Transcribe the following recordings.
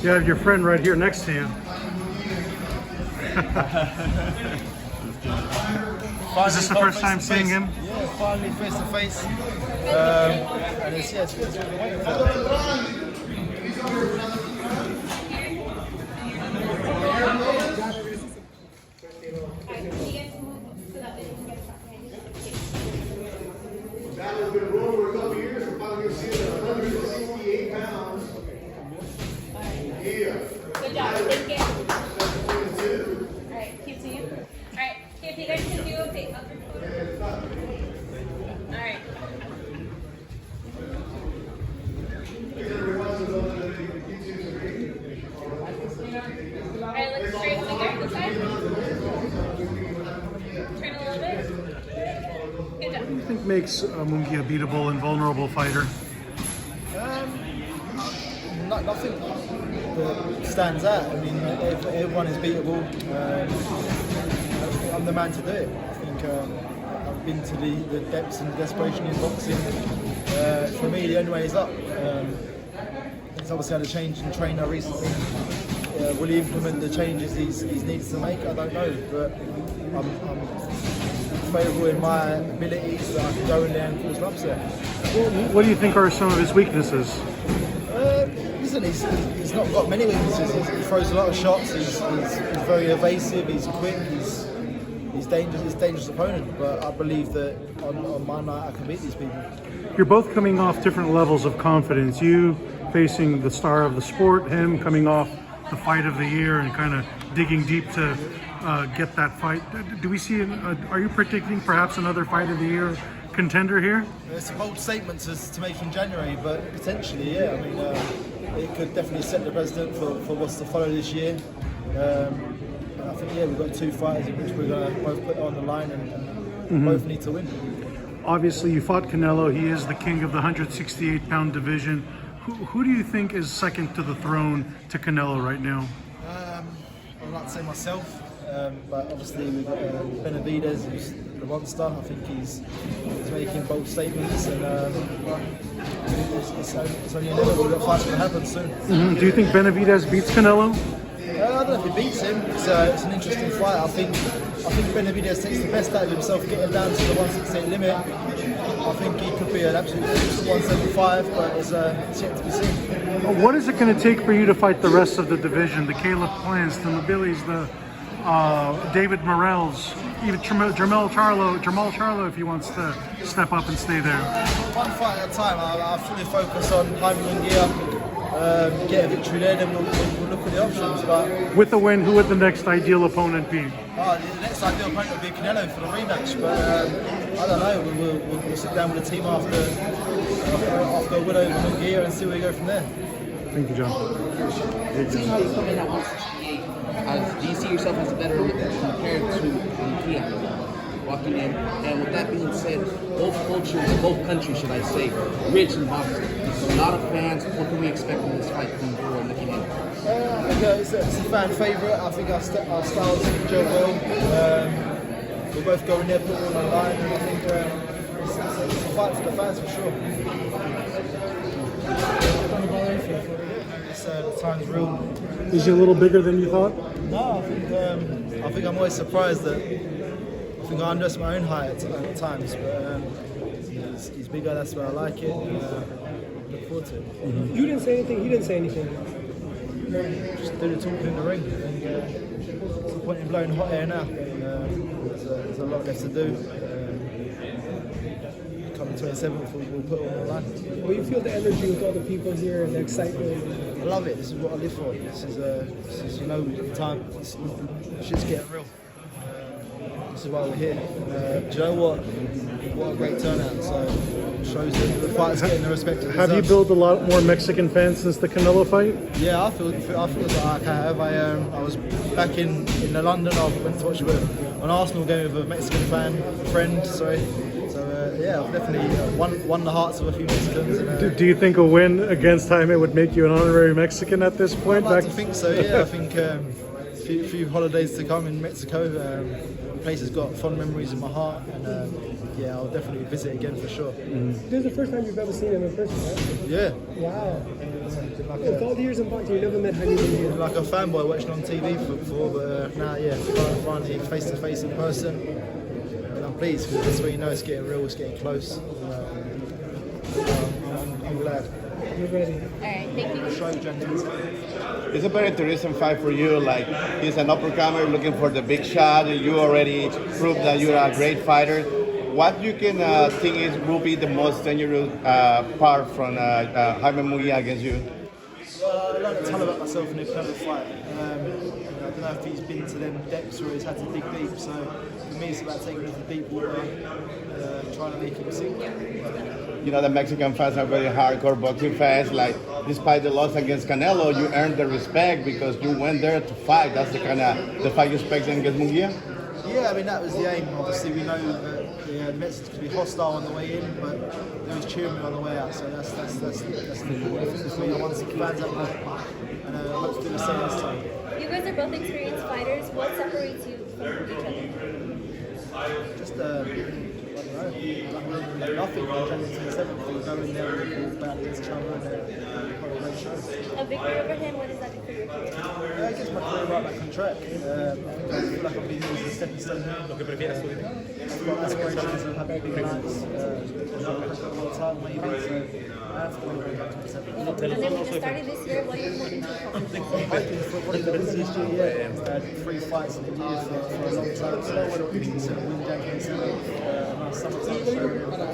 You have your friend right here next to you. Is this the first time seeing him? Yeah, finally face to face. And it's been waiting for. Battle's been rolling for a couple years. We're finally going to see it at 168 pounds. Yeah. Good job. Thank you. All right, keep to you. All right, if you guys can do a big up your foot. All right. All right, let's straight to the guard side. Turn a little bit. Good job. What do you think makes Munguia a beatable and vulnerable fighter? Nothing that stands out. I mean, everyone is beatable. I'm the man to do it. I think I've been to the depths and desperation in boxing. For me, the only way is up. He's obviously had a change in trainer recently. Will he implement the changes he's needs to make? I don't know, but I'm favourable in my abilities that I can go in there and cause an upset. What do you think are some of his weaknesses? Listen, he's not got many weaknesses. He throws a lot of shots. He's very evasive. He's quick. He's dangerous. He's a dangerous opponent. But I believe that on my night I can beat these people. You're both coming off different levels of confidence. You facing the star of the sport, him coming off the fight of the year and kind of digging deep to get that fight. Do we see? Are you predicting perhaps another fight of the year contender here? It's a bold statement to make in January, but potentially, yeah. I mean, it could definitely set the precedent for what's to follow this year. I think, yeah, we've got two fights in which we're going to both put on the line and both need to win. Obviously, you fought Canelo. He is the king of the 168-pound division. Who do you think is second to the throne to Canelo right now? I'd like to say myself, but obviously we've got Benavidez, who's the monster. I think he's making bold statements, and it's only inevitable that fight's going to happen soon. Do you think Benavidez beats Canelo? I don't know if he beats him. It's an interesting fight. I think Benavidez takes the best out of himself, getting down to the 168 limit. I think he could be an absolute 175, but it's yet to be seen. What is it going to take for you to fight the rest of the division? The Caleb Plants, the Mabilis, the David Morrells, even Jamal Charlo if he wants to step up and stay there. One fight at a time. I fully focus on Jaime Munguia, get a victory there, then we'll look at the options. But with the win, who would the next ideal opponent be? The next ideal opponent would be Canelo for the rematch, but I don't know. We'll sit down with the team after a win over Munguia and see where we go from there. Thank you, John. Seeing how you come in at 168, do you see yourself as a better compared to Munguia walking in? And with that being said, both cultures, both countries, should I say, rich in boxing. A lot of fans. What can we expect from this fight coming forward, looking in? I think it's a fan favourite. I think our styles gel well. We're both going there, put it on the line, and I think it's a fight for the fans for sure. The time's real. Is he a little bigger than you thought? No, I think I'm always surprised that I think I underestimate my own height at times, but he's bigger. That's where I like it. Look forward to it. You didn't say anything. He didn't say anything. Just do the talking in the ring. It's the point in blowing hot air now. There's a lot left to do. Coming 27th, we'll put it on the line. Well, you feel the energy with all the people here and the excitement. I love it. This is what I live for. This is you know, time. Shit's getting real. This is why we're here. Do you know what? What a great turnout. So it shows that the fight's getting the respect it deserves. Have you built a lot more Mexican fans since the Canelo fight? Yeah, I feel like I have. I was back in London. I went to watch an Arsenal game with a Mexican friend. Sorry. So yeah, I've definitely won the hearts of a few Mexicans. And, do you think a win against Jaime would make you an honorary Mexican at this point? I'd like to think so. Yeah, I think few holidays to come in Mexico. The place has got fond memories in my heart, and yeah, I'll definitely visit again for sure. This is the first time you've ever seen him in person, right? Yeah. Wow. Like With all the years in boxing, you never met Jaime Munguia. like a fanboy watching on TV before, but now, yeah, finally face to face in person. And I'm pleased because that's where you know it's getting real, it's getting close. I'm glad. You're ready. All right, thank you. Show gentlemen. It's a very interesting fight for you. Like, he's an uppercomer looking for the big shot, and you already proved that you're a great fighter. What you can think is will be the most dangerous part from Jaime Munguia against you? Well, I learned a ton about myself in the Canelo fight. I don't know if he's been to them depths or he's had to dig deep. So for me, it's about taking him to deep water, trying to make him sink. You know, the Mexican fans are very hardcore boxing fans. Like, despite the loss against Canelo, you earned the respect because you went there to fight. That's the kind of the fight you expect against Munguia? Yeah, I mean, that was the aim. Obviously, we know that the Mexicans could be hostile on the way in, but they was cheering me on the way out. So that's the important thing for me. I want some fans up there, and I hope to do the same this time. You guys are both experienced fighters. What separates you from each other? Just, I don't know, nothing. We're January 27th. We'll go in there and we'll battle against each other and put a great show. A victory over him, what does that do for your career? Yeah, it gets my career right back on track. I feel like I've been using a stepping stone here. I've got aspirations of having big nights. A lot of time maybe, so I have to go back to the seventh. And then when you started this year, what are you hoping to accomplish? I'm hoping for one of the busiest year yet. I've had 3 fights in a year for a long time, so I want to win January 27th. Nice summertime show,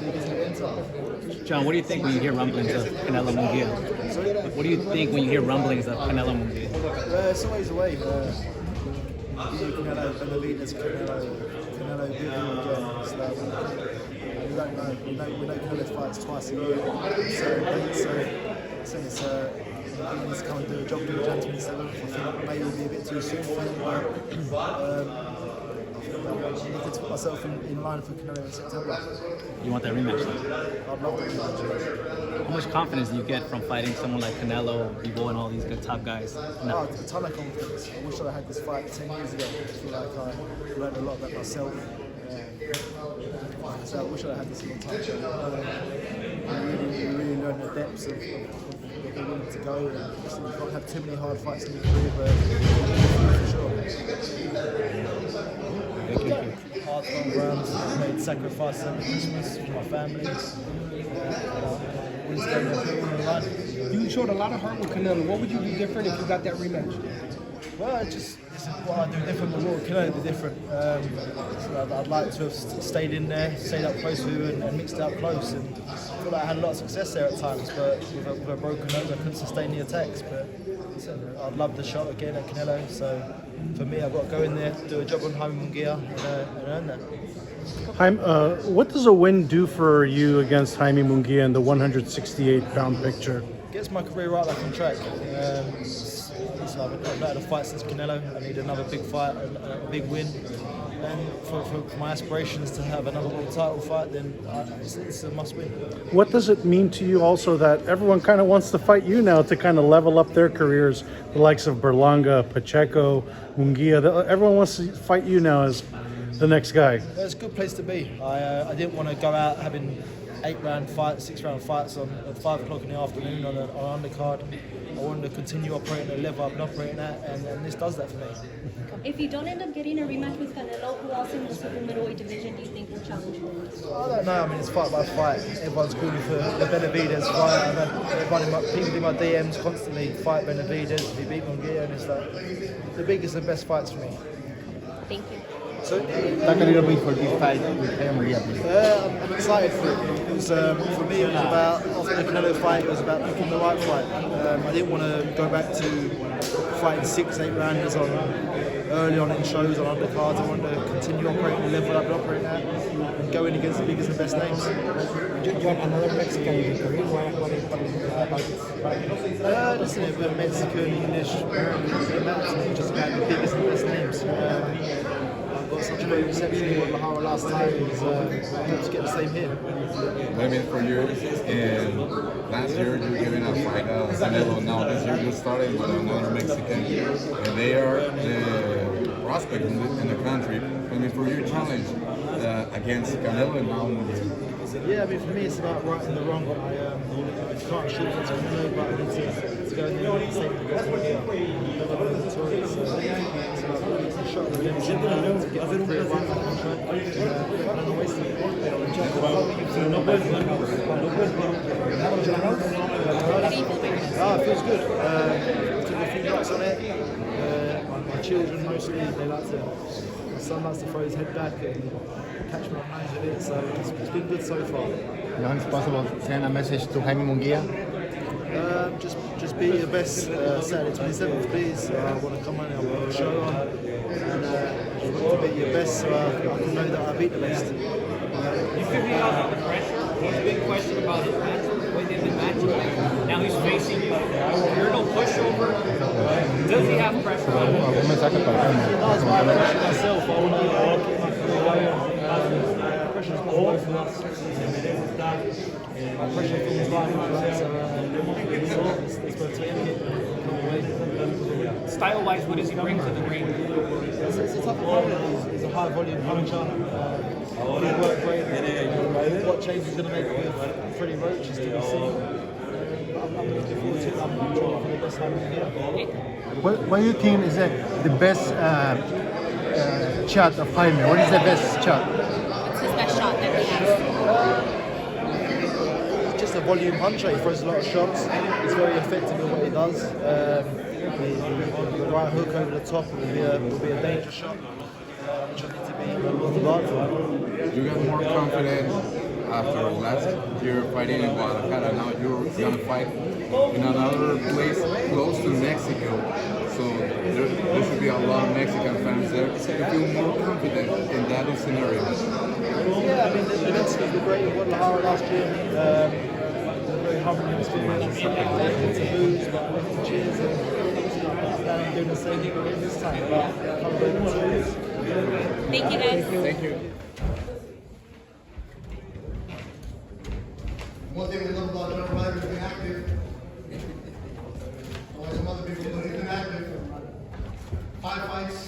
big as the winter. John, what do you think when you hear rumblings of Canelo Munguia? What do you think when you hear rumblings of Canelo Munguia? It's always a way. Canelo, Benavidez, Canelo, Big again. It's like, we don't know. We know Canelo fights twice a year. So it's he needs to come and do a job in January 27th. I think maybe it'll be a bit too soon for him, but I need to put myself in line for Canelo in September. You want that rematch? I'd love to rematch. How much confidence do you get from fighting someone like Canelo, Bibo, and all these good top guys? Oh, a ton of confidence. I wish I had this fight 10 years ago. I feel like I learned a lot about myself. So I wish I had this a long time ago. You really learn the depths of where you're willing to go. And you can't have too many hard fights in your career, but for sure. Hard long rounds, I made sacrifices over Christmas for my family. We'll stay there on the line. You showed a lot of heart with Canelo. What would you do different if you got that rematch? Well, it's what I do different, but what can I do different? So I'd like to have stayed in there, stayed up close with him and mixed it up close. And I feel like I had a lot of success there at times, but with a broken nose, I couldn't sustain the attacks. But I'd love the shot again at Canelo. So for me, I've got to go in there, do a job on Jaime Munguia, and earn that. Jaime, what does a win do for you against Jaime Munguia in the 168-pound picture? Gets my career right back on track. So I've not had a fight since Canelo. I need another big fight, a big win. And for my aspirations to have another world title fight, then it's a must win. What does it mean to you also that everyone kind of wants to fight you now to kind of level up their careers? The likes of Berlanga, Pacheco, Munguia, everyone wants to fight you now as the next guy. It's a good place to be. I didn't want to go out having 8-round fights, 6-round fights at 5 o'clock in the afternoon on an undercard. I wanted to continue operating at the level I've been operating at, and this does that for me. If you don't end up getting a rematch with Canelo, who else in the super middleweight division do you think will challenge you? I don't know. I mean, it's fight by fight. Everyone's calling for the Benavidez fight. I've had people in my DMs constantly fight Benavidez. If he beat Munguia, and it's like the biggest and best fights for me. Thank you. So, Talk a little bit for this fight with Jaime Munguia. I'm excited for it. It was, for me, it was about, after the Canelo fight, it was about picking the right fight. I didn't want to go back to fighting 6-8 rounders early on in shows, on undercards. I wanted to continue operating the level I've been operating at and go in against the biggest and best names. John, another Mexican in your career. Listen, if we're Mexican, English, American, it doesn't matter to me. Just about the biggest and best names. I've got such a great reception in Guadalajara last time. I hope to get the same here. Maybe for you. And last year you were giving a fight Canelo. Now this year you're starting with another Mexican, and they are the prospect in the country. I mean, for your challenge against Canelo and now Munguia. Yeah, I mean, for me it's about righting the wrong. I can't shoot against Canelo, but I need to go in there and say against Munguia. Never been victorious. So it's a shot at the limit to get the career one contract and I'm wasting it. It feels good. Took a few knocks on it. My children mostly, my son likes to throw his head back and catch my hands with it, so it's been good so far. Johan, it's possible to send a message to Jaime Munguia? Just be your best Saturday 27th, please. I want to come on and I'll put a show on. And I want to be your best so I can know that I beat the best. You figured out the pressure? There's a big question about his match, the way they've been matching. Now he's facing no pushover. Does he have pressure on him? ¿Algún mensaje para Jaime? He does, but I pressure myself. I want to keep my career going. Pressure's on both of us. Pressure feels like that, so it's going to Style-wise, what does he bring to the ring? It's a tough opponent. He's a high-volume puncher. He'll work great. What change he's going to make with Freddie Roach is to be seen. I'm looking forward to it. I'm trying for the best time in the year. What do you think is the best shot of Jaime? What is the best shot? What's his best shot that he has? He's just a volume puncher. He throws a lot of shots. He's very effective in what he does. The right hook over the top will be a dangerous shot, which I need to be on the guard for. You got more confident after last year fighting in Guadalajara. Now you're gonna fight in another place close to Mexico. So there should be a lot of Mexican fans there. You feel more confident in that scenario. Yeah, I mean the Mexicans were great in Guadalajara last year. Very humbling experience. To lose, but with cheers and I'm doing the same thing this time. But I can't wait to lose. Thank you, guys. Thank you. One thing we love about John Ryder is being active. Always some other people, but he's been active. 5 fights,